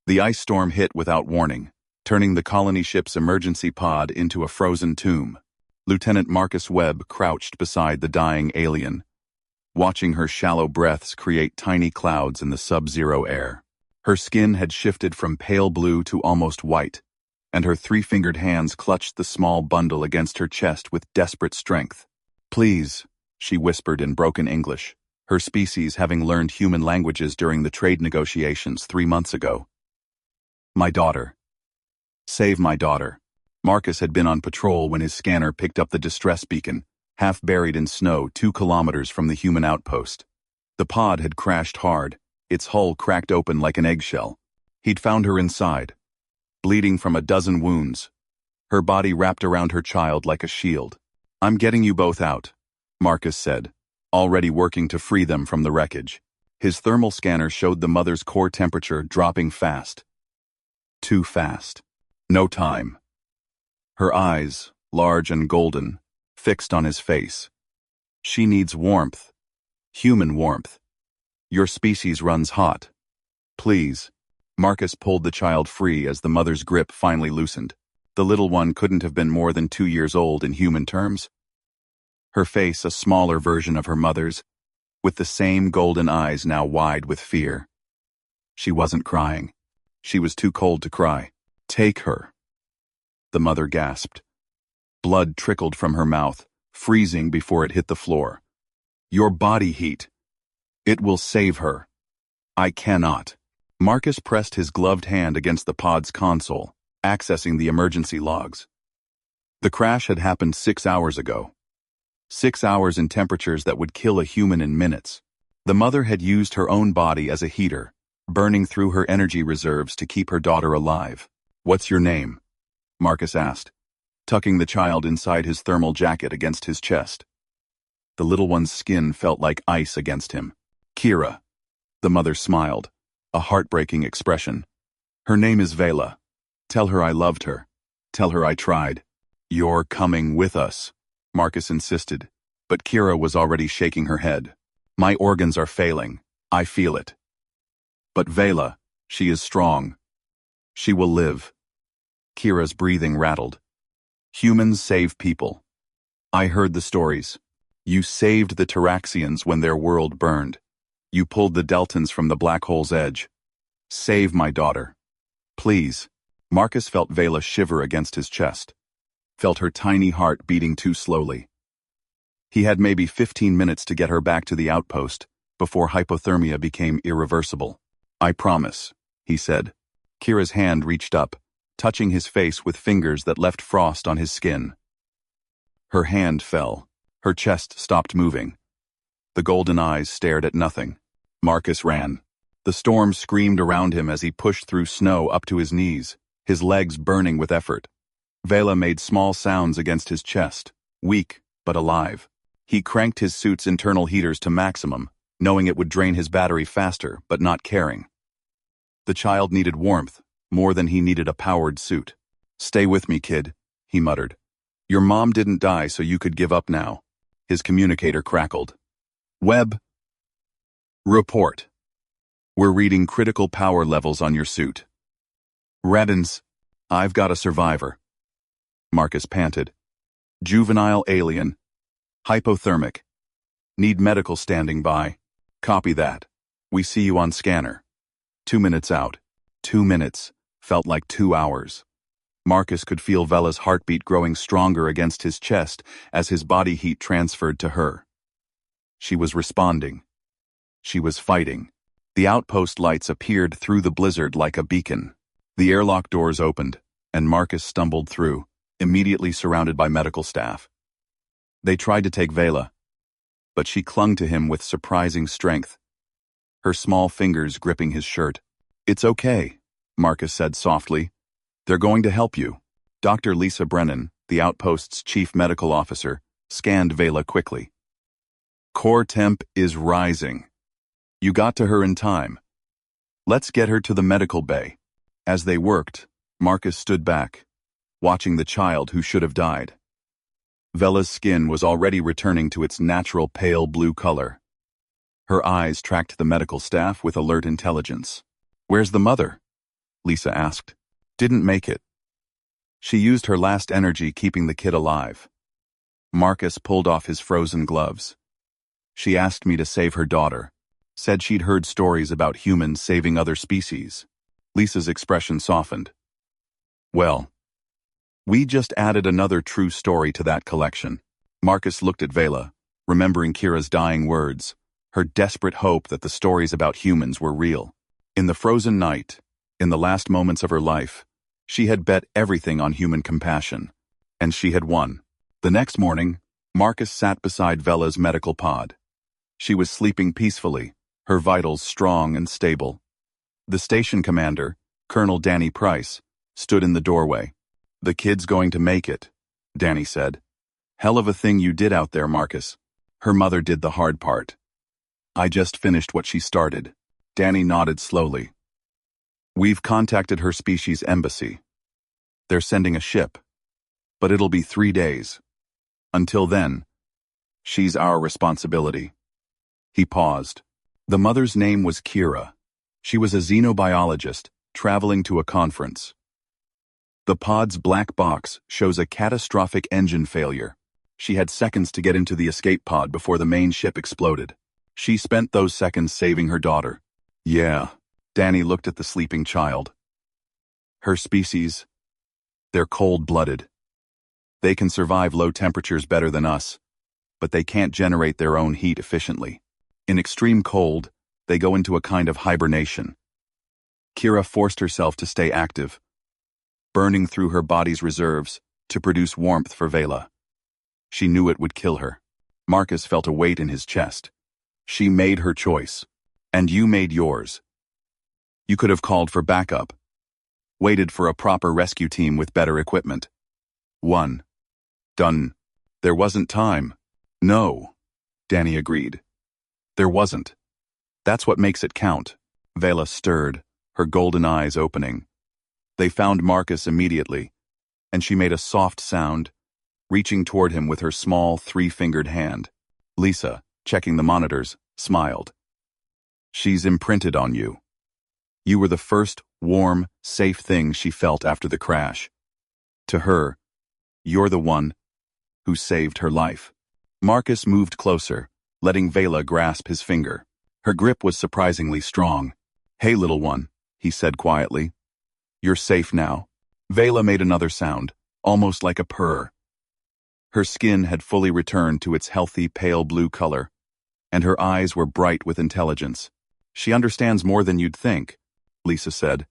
The ice storm hit without warning, turning the colony ship's emergency pod into a frozen tomb. Lieutenant Marcus Webb crouched beside the dying alien, watching her shallow breaths create tiny clouds in the sub-zero air. Her skin had shifted from pale blue to almost white, and her three-fingered hands clutched the small bundle against her chest with desperate strength. "Please," she whispered in broken English, her species having learned human languages during the trade negotiations 3 months ago. "My daughter. Save my daughter." Marcus had been on patrol when his scanner picked up the distress beacon, half buried in snow 2 kilometers from the human outpost. The pod had crashed hard, its hull cracked open like an eggshell. He'd found her inside, bleeding from a dozen wounds, her body wrapped around her child like a shield. "I'm getting you both out," Marcus said, already working to free them from the wreckage. His thermal scanner showed the mother's core temperature dropping fast. Too fast. No time. Her eyes, large and golden, fixed on his face. "She needs warmth. Human warmth. Your species runs hot. Please." Marcus pulled the child free as the mother's grip finally loosened. The little one couldn't have been more than 2 years old in human terms. Her face a smaller version of her mother's, with the same golden eyes now wide with fear. She wasn't crying. She was too cold to cry. "Take her," the mother gasped. Blood trickled from her mouth, freezing before it hit the floor. "Your body heat. It will save her. I cannot." Marcus pressed his gloved hand against the pod's console, accessing the emergency logs. The crash had happened 6 hours ago. 6 hours in temperatures that would kill a human in minutes. The mother had used her own body as a heater, burning through her energy reserves to keep her daughter alive. "What's your name?" Marcus asked, tucking the child inside his thermal jacket against his chest. The little one's skin felt like ice against him. "Kira." The mother smiled, a heartbreaking expression. "Her name is Vela. Tell her I loved her. Tell her I tried." "You're coming with us," Marcus insisted, but Kira was already shaking her head. "My organs are failing. I feel it. But Vela, she is strong. She will live." Kira's breathing rattled. "Humans save people. I heard the stories. You saved the Taraxians when their world burned. You pulled the Deltans from the black hole's edge. Save my daughter. Please." Marcus felt Vela shiver against his chest, felt her tiny heart beating too slowly. He had maybe 15 minutes to get her back to the outpost before hypothermia became irreversible. "I promise," he said. Kira's hand reached up, touching his face with fingers that left frost on his skin. Her hand fell. Her chest stopped moving. The golden eyes stared at nothing. Marcus ran. The storm screamed around him as he pushed through snow up to his knees, his legs burning with effort. Vela made small sounds against his chest, weak but alive. He cranked his suit's internal heaters to maximum, knowing it would drain his battery faster, but not caring. The child needed warmth, more than he needed a powered suit. "Stay with me, kid," he muttered. "Your mom didn't die so you could give up now." His communicator crackled. "Webb. Report. We're reading critical power levels on your suit. Reddens, I've got a survivor." Marcus panted. "Juvenile alien. Hypothermic. Need medical standing by. Copy that. We see you on scanner." 2 minutes out. 2 minutes felt like 2 hours. Marcus could feel Vela's heartbeat growing stronger against his chest as his body heat transferred to her. She was responding. She was fighting. The outpost lights appeared through the blizzard like a beacon. The airlock doors opened, and Marcus stumbled through, immediately surrounded by medical staff. They tried to take Vela, but she clung to him with surprising strength, her small fingers gripping his shirt. "It's okay," Marcus said softly. "They're going to help you." Dr. Lisa Brennan, the outpost's chief medical officer, scanned Vela quickly. "Core temp is rising. You got to her in time. Let's get her to the medical bay." As they worked, Marcus stood back, watching the child who should have died. Vela's skin was already returning to its natural pale blue color. Her eyes tracked the medical staff with alert intelligence. "Where's the mother?" Lisa asked. Didn't make it. She used her last energy keeping the kid alive. Marcus pulled off his frozen gloves. She asked me to save her daughter. Said she'd heard stories about humans saving other species. Lisa's expression softened. Well, we just added another true story to that collection. Marcus looked at Vela, remembering Kira's dying words, her desperate hope that the stories about humans were real. In the frozen night, in the last moments of her life, she had bet everything on human compassion, and she had won. The next morning, Marcus sat beside Vela's medical pod. She was sleeping peacefully, her vitals strong and stable. The station commander, Colonel Danny Price, stood in the doorway. The kid's going to make it, Danny said. Hell of a thing you did out there, Marcus. Her mother did the hard part. I just finished what she started. Danny nodded slowly. We've contacted her species embassy. They're sending a ship, but it'll be 3 days. Until then, she's our responsibility. He paused. The mother's name was Kira. She was a xenobiologist, traveling to a conference. The pod's black box shows a catastrophic engine failure. She had seconds to get into the escape pod before the main ship exploded. She spent those seconds saving her daughter. Yeah, Danny looked at the sleeping child. Her species, they're cold-blooded. They can survive low temperatures better than us, but they can't generate their own heat efficiently. In extreme cold, they go into a kind of hibernation. Kira forced herself to stay active, burning through her body's reserves to produce warmth for Vela. She knew it would kill her. Marcus felt a weight in his chest. She made her choice, and you made yours. You could have called for backup, waited for a proper rescue team with better equipment. Done. There wasn't time. No, Danny agreed. There wasn't. That's what makes it count. Vela stirred, her golden eyes opening. They found Marcus immediately, and she made a soft sound, reaching toward him with her small 3-fingered hand. Lisa, checking the monitors, smiled. She's imprinted on you. You were the first warm, safe thing she felt after the crash. To her, you're the one who saved her life. Marcus moved closer, letting Vela grasp his finger. Her grip was surprisingly strong. Hey, little one, he said quietly. You're safe now. Vela made another sound, almost like a purr. Her skin had fully returned to its healthy pale blue color, and her eyes were bright with intelligence. She understands more than you'd think, Lisa said.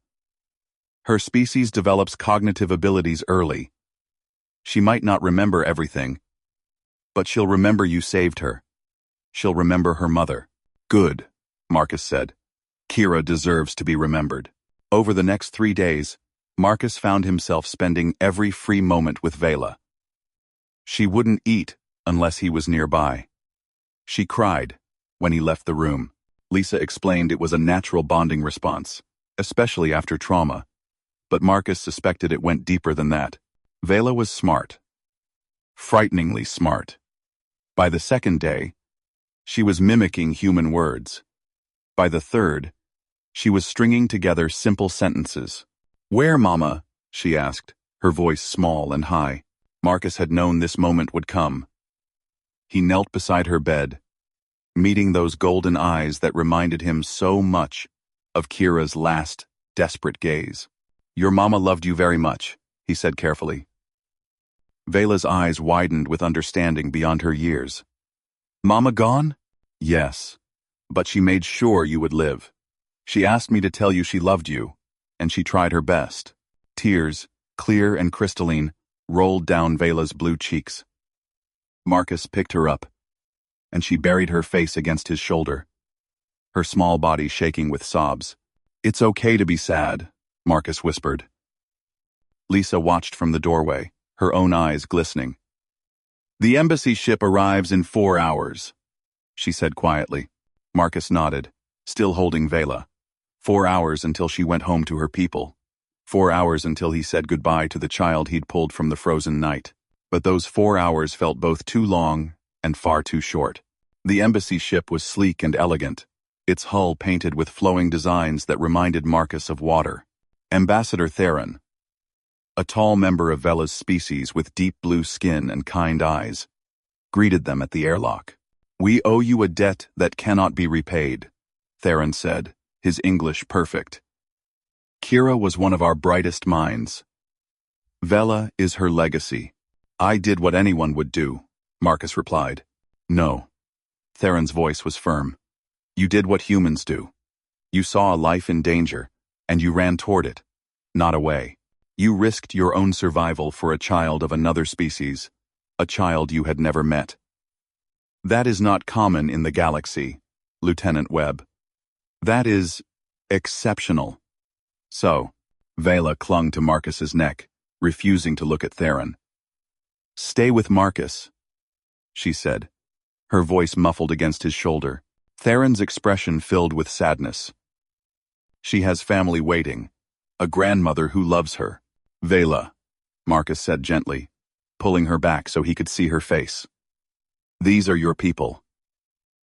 Her species develops cognitive abilities early. She might not remember everything, but she'll remember you saved her. She'll remember her mother. Good, Marcus said. Kira deserves to be remembered. Over the next 3 days, Marcus found himself spending every free moment with Vela. She wouldn't eat unless he was nearby. She cried when he left the room. Lisa explained it was a natural bonding response, especially after trauma, but Marcus suspected it went deeper than that. Vela was smart. Frighteningly smart. By the second day, she was mimicking human words. By the third, she was stringing together simple sentences. Where, Mama? She asked, her voice small and high. Marcus had known this moment would come. He knelt beside her bed, meeting those golden eyes that reminded him so much of Kira's last, desperate gaze. Your mama loved you very much, he said carefully. Vela's eyes widened with understanding beyond her years. Mama gone? Yes, but she made sure you would live. She asked me to tell you she loved you, and she tried her best. Tears, clear and crystalline, rolled down Vela's blue cheeks. Marcus picked her up, and she buried her face against his shoulder, her small body shaking with sobs. It's okay to be sad, Marcus whispered. Lisa watched from the doorway, her own eyes glistening. The embassy ship arrives in 4 hours, she said quietly. Marcus nodded, still holding Vela. 4 hours until she went home to her people. 4 hours until he said goodbye to the child he'd pulled from the frozen night. But those 4 hours felt both too long and far too short. The embassy ship was sleek and elegant, its hull painted with flowing designs that reminded Marcus of water. Ambassador Theron, a tall member of Vela's species with deep blue skin and kind eyes, greeted them at the airlock. "We owe you a debt that cannot be repaid," Theron said, his English perfect. "Kira was one of our brightest minds. Vela is her legacy." "I did what anyone would do," Marcus replied. "No." Theron's voice was firm. "You did what humans do. You saw a life in danger, and you ran toward it, not away. You risked your own survival for a child of another species, a child you had never met. That is not common in the galaxy, Lieutenant Webb. That is exceptional." So, Vela clung to Marcus's neck, refusing to look at Theron. "Stay with Marcus," she said, her voice muffled against his shoulder. Theron's expression filled with sadness. "She has family waiting, a grandmother who loves her." "Vela," Marcus said gently, pulling her back so he could see her face. "These are your people.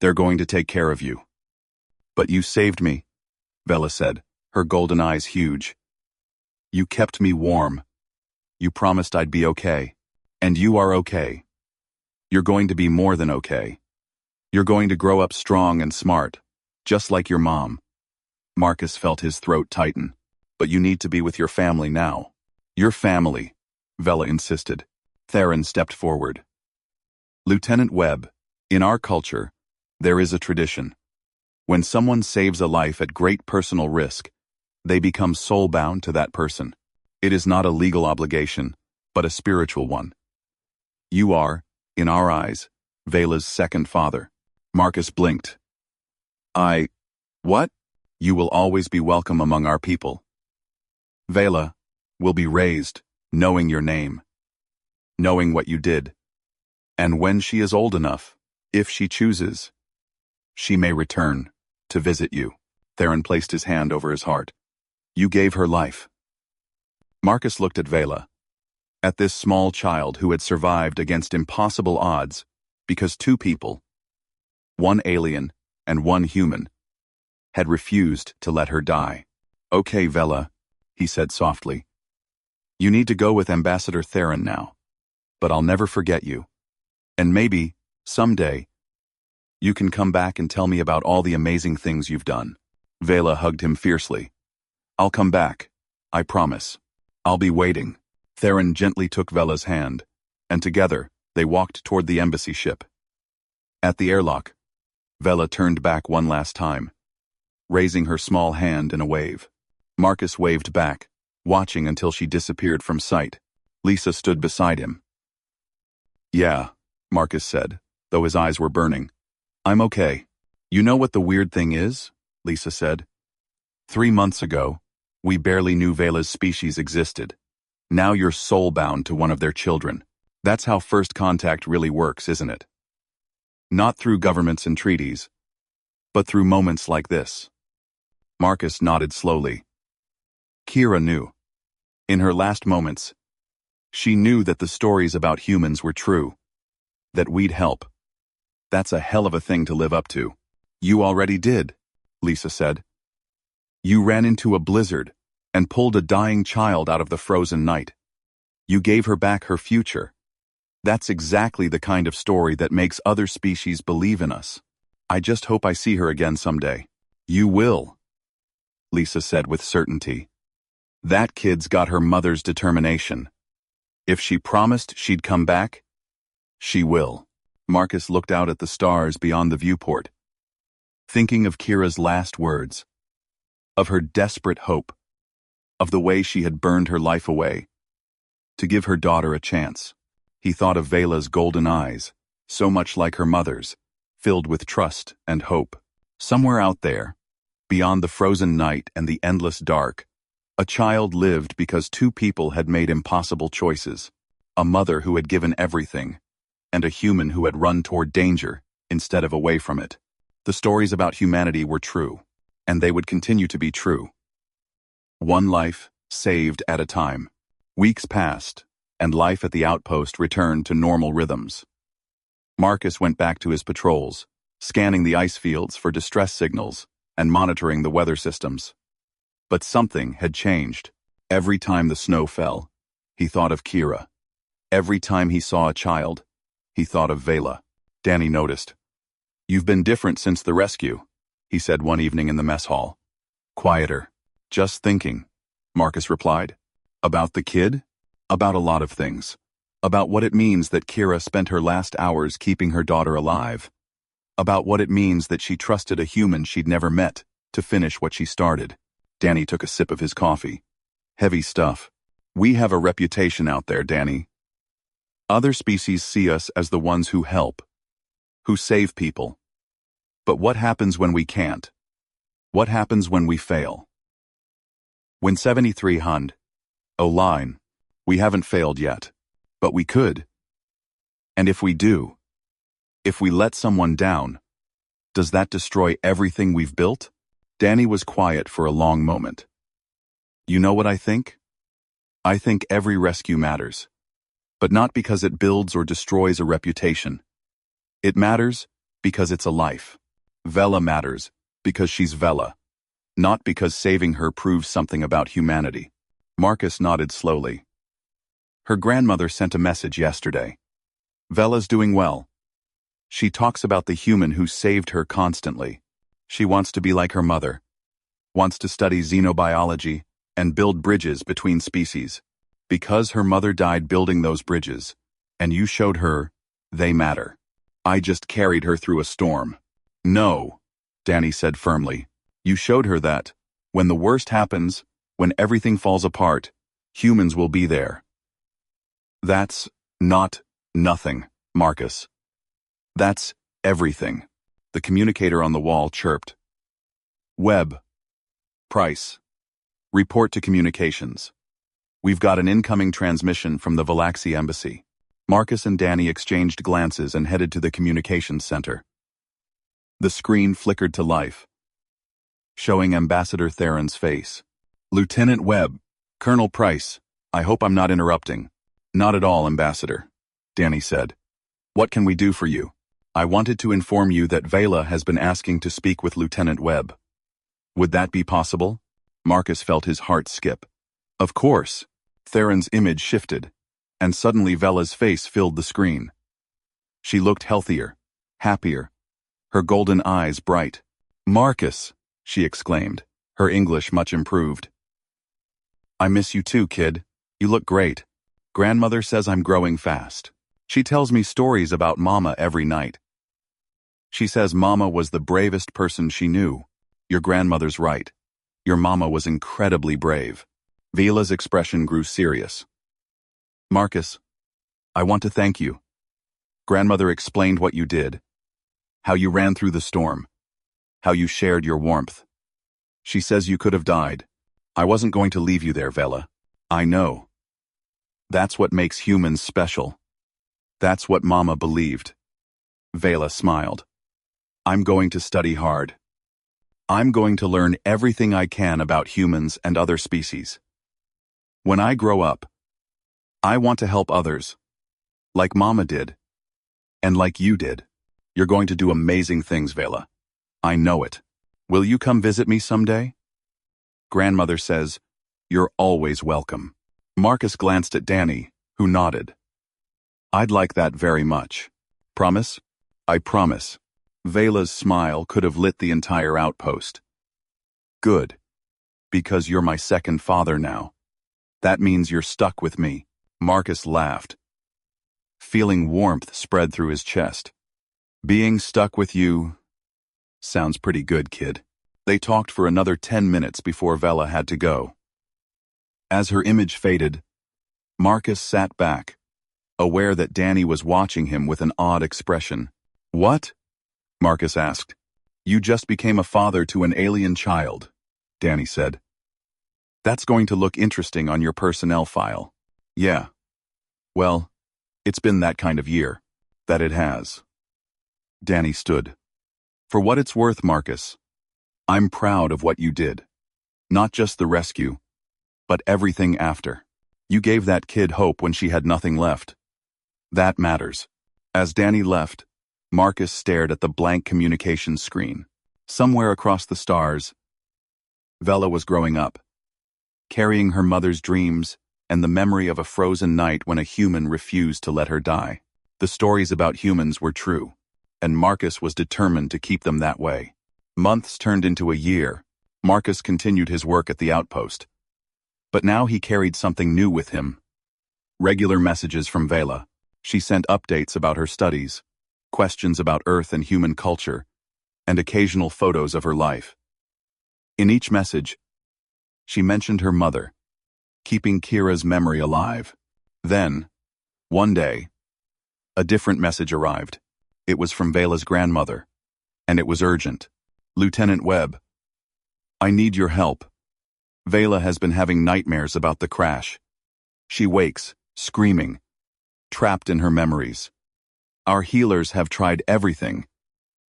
They're going to take care of you." "But you saved me," Vela said, her golden eyes huge. "You kept me warm. You promised I'd be okay. And you are okay. You're going to be more than okay. You're going to grow up strong and smart, just like your mom." Marcus felt his throat tighten. "But you need to be with your family now." "Your family," Vela insisted. Theron stepped forward. "Lieutenant Webb, in our culture, there is a tradition. When someone saves a life at great personal risk, they become soul-bound to that person. It is not a legal obligation, but a spiritual one. You are, in our eyes, Vela's second father." Marcus blinked. What? "You will always be welcome among our people. Vela will be raised knowing your name, knowing what you did. And when she is old enough, if she chooses, she may return to visit you." Theron placed his hand over his heart. "You gave her life." Marcus looked at Vela, at this small child who had survived against impossible odds because two people, one alien and one human, had refused to let her die. "Okay, Vela," he said softly. "You need to go with Ambassador Theron now, but I'll never forget you. And maybe, someday, you can come back and tell me about all the amazing things you've done." Vela hugged him fiercely. "I'll come back. I promise. I'll be waiting." Theron gently took Vela's hand, and together they walked toward the embassy ship. At the airlock, Vela turned back one last time, raising her small hand in a wave. Marcus waved back, watching until she disappeared from sight. Lisa stood beside him. "Yeah," Marcus said, though his eyes were burning. "I'm okay." "You know what the weird thing is?" Lisa said. 3 months ago, we barely knew Vela's species existed. Now you're soul-bound to one of their children. That's how first contact really works, isn't it? Not through governments and treaties, but through moments like this." Marcus nodded slowly. Kira knew. In her last moments, she knew that the stories about humans were true, that we'd help. That's a hell of a thing to live up to. "You already did," Lisa said. "You ran into a blizzard and pulled a dying child out of the frozen night. You gave her back her future. That's exactly the kind of story that makes other species believe in us. I just hope I see her again someday." "You will," Lisa said with certainty. "That kid's got her mother's determination. If she promised she'd come back, she will." Marcus looked out at the stars beyond the viewport, thinking of Kira's last words, of her desperate hope, of the way she had burned her life away, to give her daughter a chance. He thought of Vela's golden eyes, so much like her mother's, filled with trust and hope. Somewhere out there, beyond the frozen night and the endless dark, a child lived because two people had made impossible choices, a mother who had given everything, and a human who had run toward danger instead of away from it. The stories about humanity were true, and they would continue to be true. One life saved at a time. Weeks passed, and life at the outpost returned to normal rhythms. Marcus went back to his patrols, scanning the ice fields for distress signals and monitoring the weather systems. But something had changed. Every time the snow fell, he thought of Kira. Every time he saw a child, he thought of Vela. Danny noticed. "You've been different since the rescue," he said one evening in the mess hall. "Quieter. Just thinking," Marcus replied. "About the kid? About a lot of things. About what it means that Kira spent her last hours keeping her daughter alive. About what it means that she trusted a human she'd never met to finish what she started." Danny took a sip of his coffee. "Heavy stuff. We have a reputation out there, Danny. Other species see us as the ones who help, who save people. But what happens when we can't? What happens when we fail? When 7300, oh line, we haven't failed yet, but we could. And if we do, if we let someone down, does that destroy everything we've built?" Danny was quiet for a long moment. "You know what I think? I think every rescue matters. But not because it builds or destroys a reputation. It matters because it's a life. Vela matters because she's Vela, not because saving her proves something about humanity." Marcus nodded slowly. "Her grandmother sent a message yesterday. Vela's doing well. She talks about the human who saved her constantly. She wants to be like her mother, wants to study xenobiology and build bridges between species. Because her mother died building those bridges, and you showed her, they matter. I just carried her through a storm." "No," Danny said firmly. "You showed her that, when the worst happens, when everything falls apart, humans will be there." "That's not nothing, Marcus. That's everything." The communicator on the wall chirped. "Webb. Price. Report to communications. We've got an incoming transmission from the Valaxi embassy." Marcus and Danny exchanged glances and headed to the communications center. The screen flickered to life, showing Ambassador Theron's face. "Lieutenant Webb, Colonel Price, I hope I'm not interrupting." "Not at all, Ambassador," Danny said. "What can we do for you?" "I wanted to inform you that Vela has been asking to speak with Lieutenant Webb. Would that be possible?" Marcus felt his heart skip. "Of course." Theron's image shifted, and suddenly Vela's face filled the screen. She looked healthier, happier, her golden eyes bright. "Marcus," she exclaimed, her English much improved. "I miss you too, kid. You look great. Grandmother says I'm growing fast. She tells me stories about Mama every night. She says Mama was the bravest person she knew. Your grandmother's right. Your Mama was incredibly brave." Vela's expression grew serious. "Marcus, I want to thank you. Grandmother explained what you did, how you ran through the storm, how you shared your warmth. She says you could have died. I wasn't going to leave you there, Vela. I know. That's what makes humans special. That's what Mama believed." Vela smiled. "I'm going to study hard. I'm going to learn everything I can about humans and other species. When I grow up, I want to help others, like Mama did, and like you did. You're going to do amazing things, Vela. I know it. Will you come visit me someday?" Grandmother says, "You're always welcome." Marcus glanced at Danny, who nodded. "I'd like that very much. Promise?" "I promise." Vela's smile could have lit the entire outpost. "Good. Because you're my second father now. That means you're stuck with me." Marcus laughed, feeling warmth spread through his chest. "Being stuck with you sounds pretty good, kid." They talked for another 10 minutes before Vela had to go. As her image faded, Marcus sat back, aware that Danny was watching him with an odd expression. "What?" Marcus asked. "You just became a father to an alien child," Danny said. "That's going to look interesting on your personnel file." "Yeah. Well, it's been that kind of year." "That it has." Danny stood. "For what it's worth, Marcus, I'm proud of what you did. Not just the rescue, but everything after. You gave that kid hope when she had nothing left. That matters." As Danny left, Marcus stared at the blank communications screen. Somewhere across the stars, Vela was growing up, carrying her mother's dreams and the memory of a frozen night when a human refused to let her die. The stories about humans were true, and Marcus was determined to keep them that way. Months turned into a year. Marcus continued his work at the outpost. But now he carried something new with him. Regular messages from Vela. She sent updates about her studies, questions about Earth and human culture, and occasional photos of her life. In each message, she mentioned her mother, keeping Kira's memory alive. Then, one day, a different message arrived. It was from Vela's grandmother, and it was urgent. Lieutenant Webb, I need your help. Vela has been having nightmares about the crash. She wakes, screaming, trapped in her memories. Our healers have tried everything,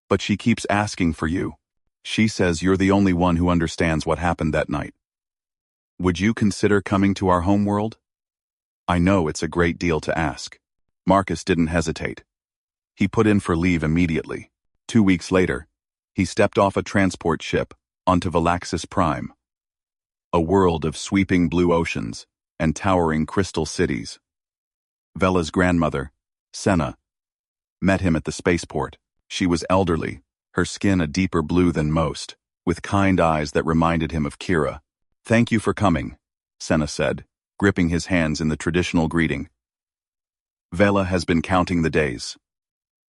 but she keeps asking for you. She says you're the only one who understands what happened that night. Would you consider coming to our homeworld? I know it's a great deal to ask. Marcus didn't hesitate. He put in for leave immediately. 2 weeks later, he stepped off a transport ship onto Valaxis Prime, a world of sweeping blue oceans and towering crystal cities. Vela's grandmother, Senna, met him at the spaceport. She was elderly, her skin a deeper blue than most, with kind eyes that reminded him of Kira. Thank you for coming, Senna said, gripping his hands in the traditional greeting. Vela has been counting the days.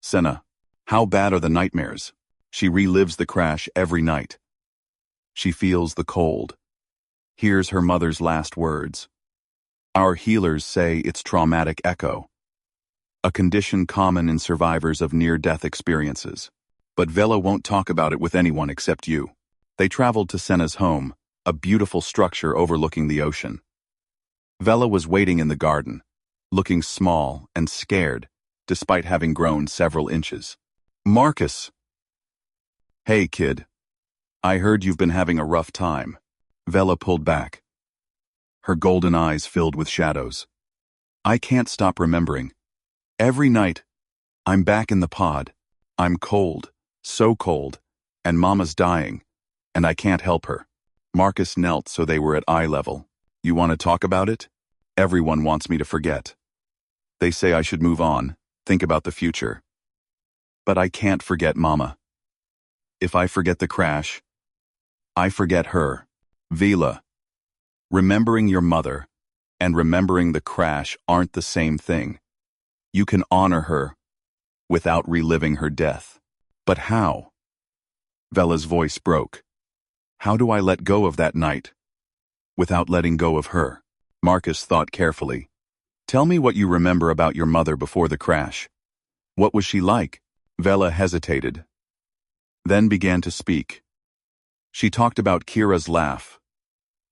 Senna, how bad are the nightmares? She relives the crash every night. She feels the cold. Hears her mother's last words. Our healers say it's traumatic echo, a condition common in survivors of near-death experiences. But Vela won't talk about it with anyone except you. They traveled to Senna's home, a beautiful structure overlooking the ocean. Vela was waiting in the garden, looking small and scared, despite having grown several inches. Marcus! Hey, kid. I heard you've been having a rough time. Vela pulled back, her golden eyes filled with shadows. I can't stop remembering. Every night, I'm back in the pod. I'm cold, so cold, and Mama's dying, and I can't help her. Marcus knelt so they were at eye level. You want to talk about it? Everyone wants me to forget. They say I should move on, think about the future. But I can't forget Mama. If I forget the crash, I forget her. Vela, remembering your mother and remembering the crash aren't the same thing. You can honor her without reliving her death. But how? Vela's voice broke. How do I let go of that night without letting go of her? Marcus thought carefully. Tell me what you remember about your mother before the crash. What was she like? Vela hesitated, then began to speak. She talked about Kira's laugh,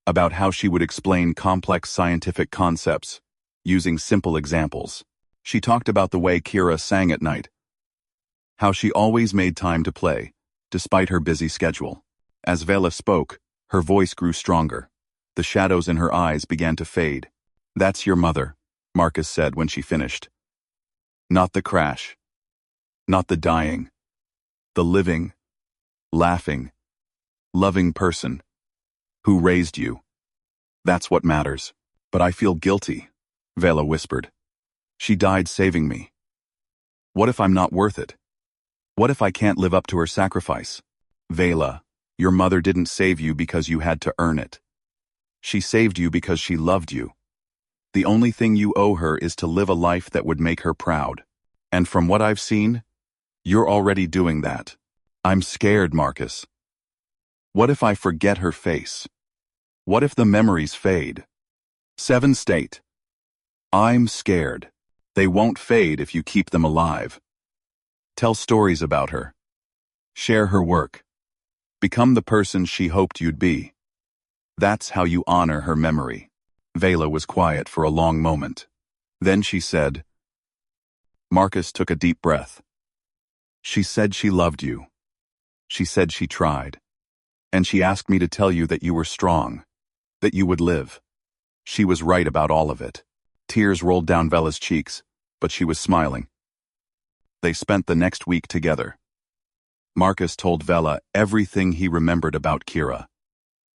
about how she would explain complex scientific concepts using simple examples. She talked about the way Kira sang at night, how she always made time to play, despite her busy schedule. As Vela spoke, her voice grew stronger. The shadows in her eyes began to fade. That's your mother, Marcus said when she finished. Not the crash, not the dying, the living, laughing, loving person who raised you. That's what matters. But I feel guilty, Vela whispered. She died saving me. What if I'm not worth it? What if I can't live up to her sacrifice? Vela, your mother didn't save you because you had to earn it. She saved you because she loved you. The only thing you owe her is to live a life that would make her proud. And from what I've seen, you're already doing that. I'm scared, Marcus. What if I forget her face? What if the memories fade? 7 state. I'm scared. They won't fade if you keep them alive. Tell stories about her. Share her work. Become the person she hoped you'd be. That's how you honor her memory. Vela was quiet for a long moment. Then she said, Marcus took a deep breath. She said she loved you. She said she tried. And she asked me to tell you that you were strong, that you would live. She was right about all of it. Tears rolled down Vela's cheeks, but she was smiling. They spent the next week together. Marcus told Vela everything he remembered about Kira.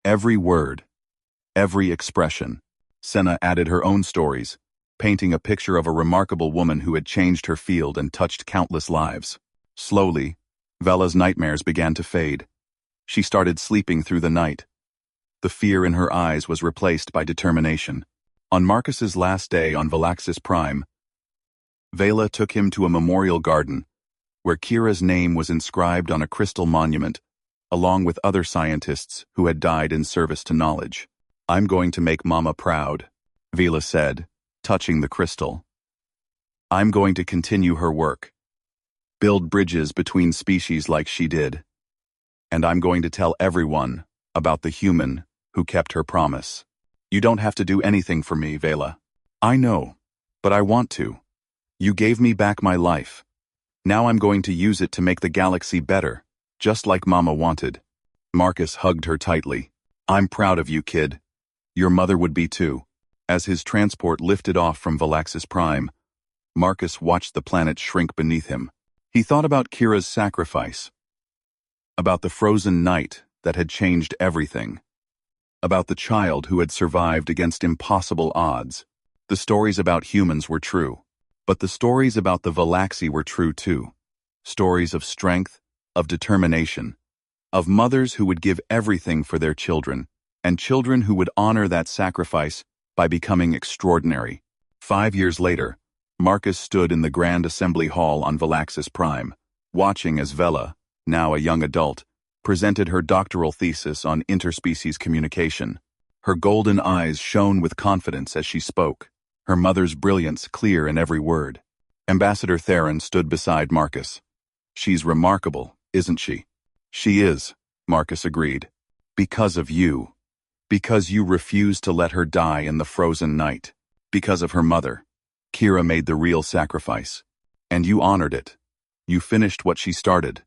Every word, every expression. Senna added her own stories, painting a picture of a remarkable woman who had changed her field and touched countless lives. Slowly, Vela's nightmares began to fade. She started sleeping through the night. The fear in her eyes was replaced by determination. On Marcus's last day on Valaxis Prime, Vela took him to a memorial garden, where Kira's name was inscribed on a crystal monument, along with other scientists who had died in service to knowledge. "I'm going to make Mama proud," Vela said, touching the crystal. "I'm going to continue her work, build bridges between species like she did. And I'm going to tell everyone about the human who kept her promise. You don't have to do anything for me, Vela. I know, but I want to. You gave me back my life. Now I'm going to use it to make the galaxy better, just like Mama wanted." Marcus hugged her tightly. "I'm proud of you, kid. Your mother would be too." As his transport lifted off from Valaxis Prime, Marcus watched the planet shrink beneath him. He thought about Kira's sacrifice, about the frozen night that had changed everything, about the child who had survived against impossible odds. The stories about humans were true, but the stories about the Valaxi were true too. Stories of strength, of determination, of mothers who would give everything for their children, and children who would honor that sacrifice by becoming extraordinary. 5 years later, Marcus stood in the Grand Assembly Hall on Valaxis Prime, watching as Vela, now a young adult, presented her doctoral thesis on interspecies communication. Her golden eyes shone with confidence as she spoke, her mother's brilliance clear in every word. Ambassador Theron stood beside Marcus. "She's remarkable, isn't she?" "She is," Marcus agreed. "Because of you. Because you refused to let her die in the frozen night. Because of her mother. Kira made the real sacrifice. And you honored it. You finished what she started."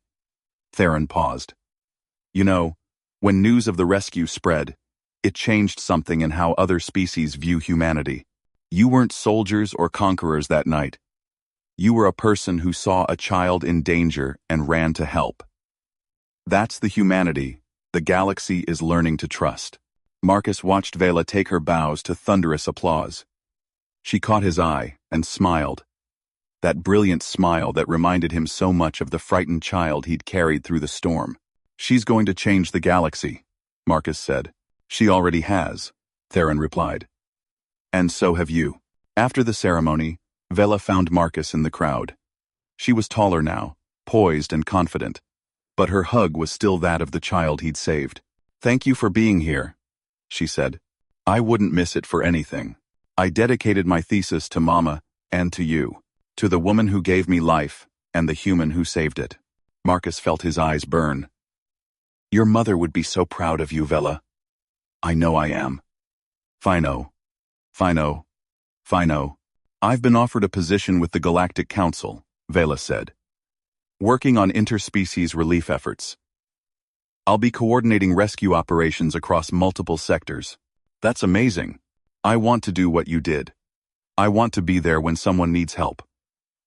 Theron paused. "You know, when news of the rescue spread, it changed something in how other species view humanity. You weren't soldiers or conquerors that night. You were a person who saw a child in danger and ran to help. That's the humanity the galaxy is learning to trust." Marcus watched Vela take her bows to thunderous applause. She caught his eye and smiled. That brilliant smile that reminded him so much of the frightened child he'd carried through the storm. "She's going to change the galaxy," Marcus said. "She already has," Theron replied. "And so have you." After the ceremony, Vela found Marcus in the crowd. She was taller now, poised and confident, but her hug was still that of the child he'd saved. "Thank you for being here," she said. "I wouldn't miss it for anything. I dedicated my thesis to Mama and to you, to the woman who gave me life and the human who saved it." Marcus felt his eyes burn. "Your mother would be so proud of you, Vela." "I know I am." Fino. "I've been offered a position with the Galactic Council," Vela said, "working on interspecies relief efforts. I'll be coordinating rescue operations across multiple sectors." "That's amazing. I want to do what you did. I want to be there when someone needs help.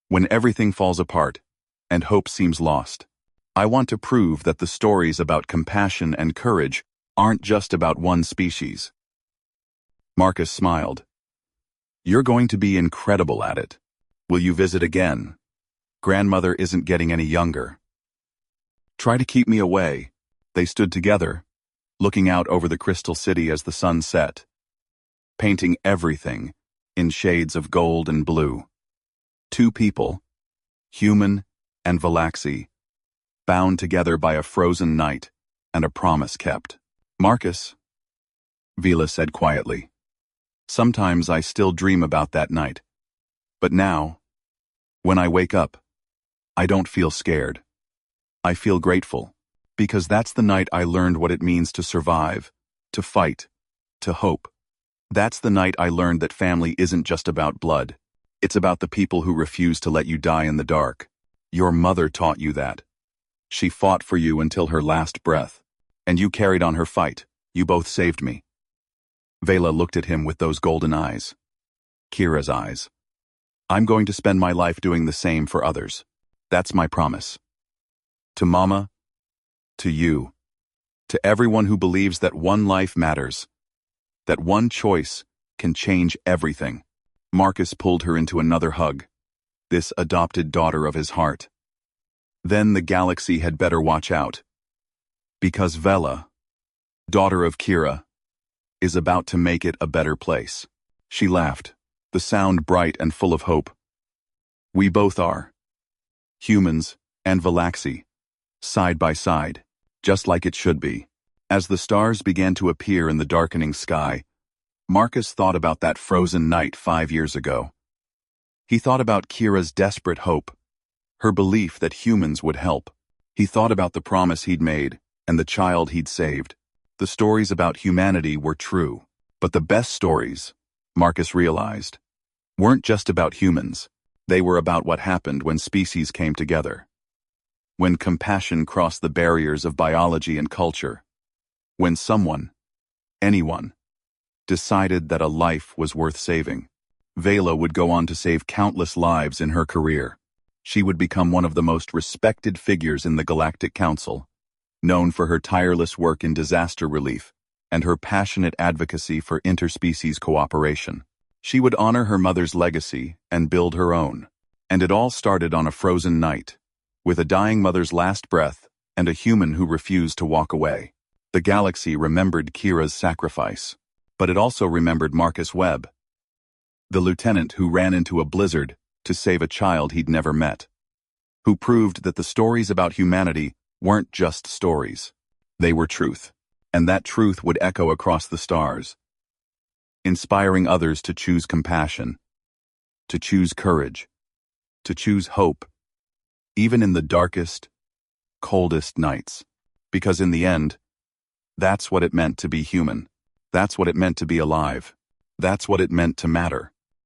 When everything falls apart and hope seems lost. I want to prove that the stories about compassion and courage aren't just about one species." Marcus smiled. "You're going to be incredible at it. Will you visit again? Grandmother isn't getting any younger. Try to keep me away." They stood together, looking out over the crystal city as the sun set, painting everything in shades of gold and blue. Two people, human and Valaxi, bound together by a frozen night and a promise kept. "Marcus," Vela said quietly, "sometimes I still dream about that night. But now, when I wake up, I don't feel scared. I feel grateful, because that's the night I learned what it means to survive, to fight, to hope. That's the night I learned that family isn't just about blood. It's about the people who refuse to let you die in the dark. Your mother taught you that. She fought for you until her last breath, and you carried on her fight. You both saved me." Vela looked at him with those golden eyes. Kira's eyes. "I'm going to spend my life doing the same for others. That's my promise. To Mama, to you, To everyone who believes that one life matters, that one choice can change everything. Marcus pulled her into another hug, this adopted daughter of his heart. Then the galaxy had better watch out, because Vela, daughter of Kira, is about to make it a better place. She laughed, the sound bright and full of hope. We both are. Humans and Velaxi, side by side, just like it should be. As the stars began to appear in the darkening sky, Marcus thought about that frozen night 5 years ago. He thought about Kira's desperate hope, her belief that humans would help. He thought about the promise he'd made and the child he'd saved. The stories about humanity were true, but the best stories, Marcus realized, weren't just about humans. They were about what happened when species came together. When compassion crossed the barriers of biology and culture. When someone, anyone, decided that a life was worth saving. Vela would go on to save countless lives in her career. She would become one of the most respected figures in the Galactic Council, known for her tireless work in disaster relief and her passionate advocacy for interspecies cooperation. She would honor her mother's legacy and build her own. And it all started on a frozen night, with a dying mother's last breath and a human who refused to walk away. The galaxy remembered Kira's sacrifice, but it also remembered Marcus Webb, the lieutenant who ran into a blizzard to save a child he'd never met, who proved that the stories about humanity weren't just stories. They were truth, and that truth would echo across the stars, inspiring others to choose compassion, to choose courage, to choose hope, even in the darkest, coldest nights. Because in the end, that's what it meant to be human. That's what it meant to be alive. That's what it meant to matter.